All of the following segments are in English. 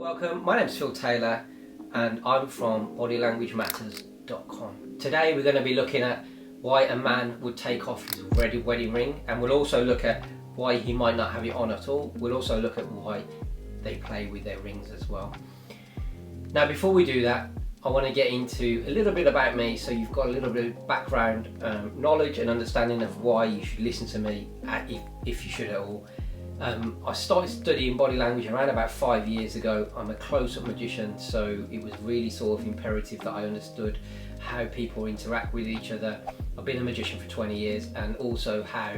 Welcome, my name is Phil Taylor and I'm from bodylanguagematters.com. Today we're going to be looking at why a man would take off his wedding ring, and we'll also look at why he might not have it on at all. We'll also look at why they play with their rings as well. Now before we do that, I want to get into a little bit about me so you've got a little bit of background knowledge and understanding of why you should listen to me, if you should at all. I started studying body language around about 5 years ago. I'm a close-up magician, so it was really sort of imperative that I understood how people interact with each other. I've been a magician for 20 years, and also how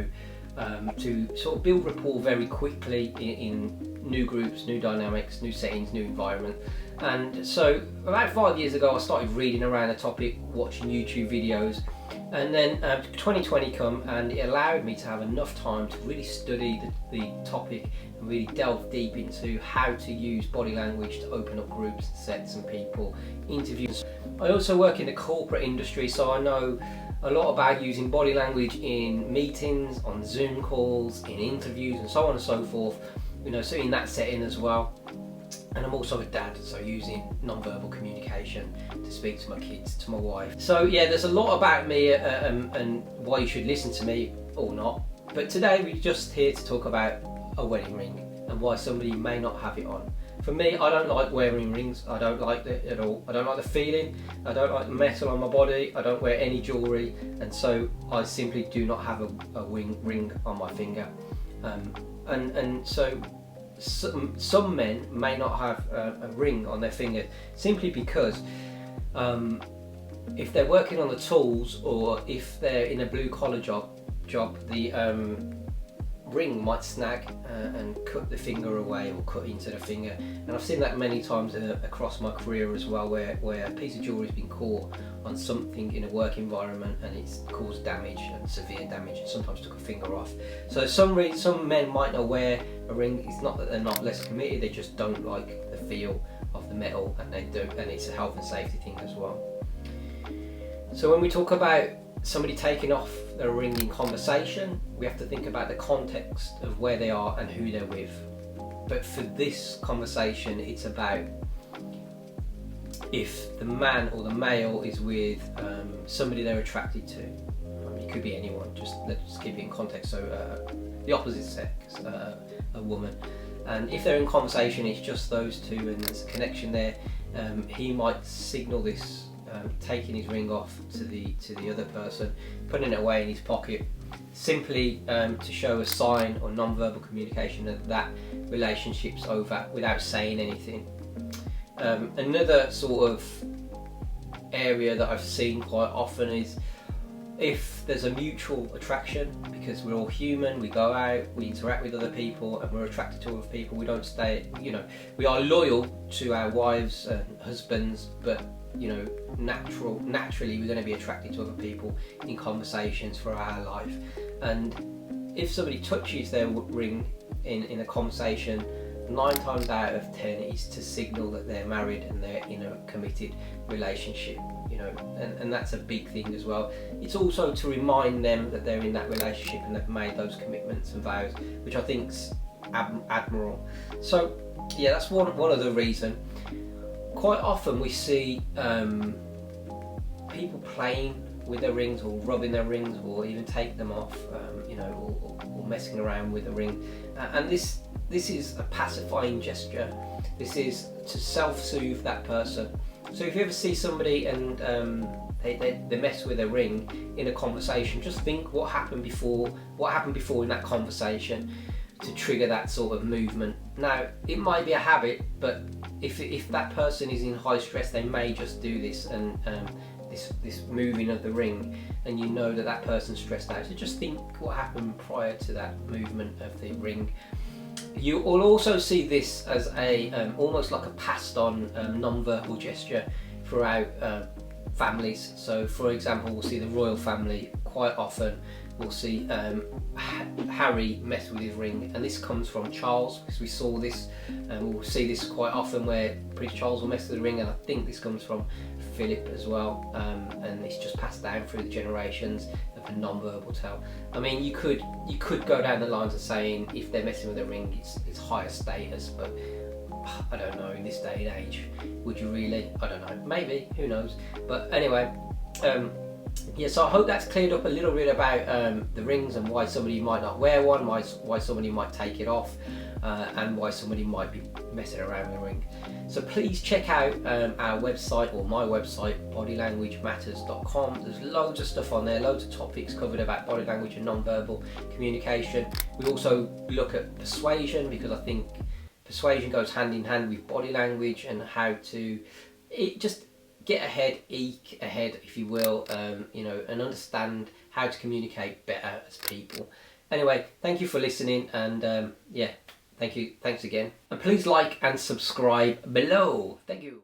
to sort of build rapport very quickly in new groups, new dynamics, new settings, new environment. And so about 5 years ago I started reading around the topic, watching YouTube videos, and then 2020 come and it allowed me to have enough time to really study the topic and really delve deep into how to use body language to open up groups, sets and people, interviews. I also work in the corporate industry, so I know a lot about using body language in meetings, on Zoom calls, in interviews and so on and so forth, so in that setting as well. And I'm also a dad, so using non-verbal communication to speak to my kids, to my wife. So yeah, there's a lot about me and why you should listen to me or not. But today we're just here to talk about a wedding ring and why somebody may not have it on. For me, I don't like wearing rings. I don't like it at all. I don't like the feeling. I don't like the metal on my body. I don't wear any jewellery, and so I simply do not have a ring on my finger. And so some men may not have a ring on their finger simply because if they're working on the tools, or if they're in a blue collar job, the ring might snag and cut the finger away or cut into the finger. And I've seen that many times across my career as well, where a piece of jewellery has been caught on something in a work environment and it's caused damage, and severe damage, and sometimes took a finger off. So some men might not wear a ring. It's not that they're not less committed, they just don't like the feel of the metal, and it's a health and safety thing as well. So when we talk about somebody taking off their ring in conversation, we have to think about the context of where they are and who they're with. But for this conversation, it's about if the man or the male is with somebody they're attracted to. It could be anyone, let's just keep it in context. So the opposite sex, a woman. And if they're in conversation, it's just those two and there's a connection there, he might signal this, taking his ring off to the other person, putting it away in his pocket, simply to show a sign or non-verbal communication that relationship's over without saying anything. Another sort of area that I've seen quite often is if there's a mutual attraction, because we're all human, we go out, we interact with other people, and we're attracted to other people. We don't stay, we are loyal to our wives and husbands, but naturally we're going to be attracted to other people in conversations for our life. And if somebody touches their ring in a conversation, 9 times out of 10 is to signal that they're married and they're in a committed relationship, and that's a big thing as well. It's also to remind them that they're in that relationship and they've made those commitments and vows, which I think's admirable. So yeah, that's one of the reasons. Quite often we see people playing with their rings, or rubbing their rings, or even taking them off, or messing around with the ring. And this is a pacifying gesture. This is to self-soothe that person. So if you ever see somebody and they mess with a ring in a conversation, just think what happened before in that conversation to trigger that sort of movement. Now, it might be a habit, but if that person is in high stress, they may just do this, and this moving of the ring, and that person's stressed out. So just think what happened prior to that movement of the ring. You will also see this as a almost like a passed on non-verbal gesture throughout families. So for example, we'll see the royal family quite often. We'll see Harry mess with his ring, and this comes from Charles, because we saw this, and we'll see this quite often where Prince Charles will mess with the ring, and I think this comes from Philip as well, and it's just passed down through the generations of a non-verbal tell. I mean, you could go down the lines of saying if they're messing with a ring, it's higher status, but I don't know, in this day and age, would you really? I don't know, maybe, who knows. But anyway, yeah, so I hope that's cleared up a little bit about the rings and why somebody might not wear one, why somebody might take it off, and why somebody might be messing around with a ring. So please check out our website, or my website, bodylanguagematters.com. There's loads of stuff on there, loads of topics covered about body language and non-verbal communication. We also look at persuasion, because I think persuasion goes hand in hand with body language, and how to just get ahead, eke ahead, if you will, you know, and understand how to communicate better as people. Anyway, thank you for listening, and yeah, thanks again. And please like and subscribe below. Thank you.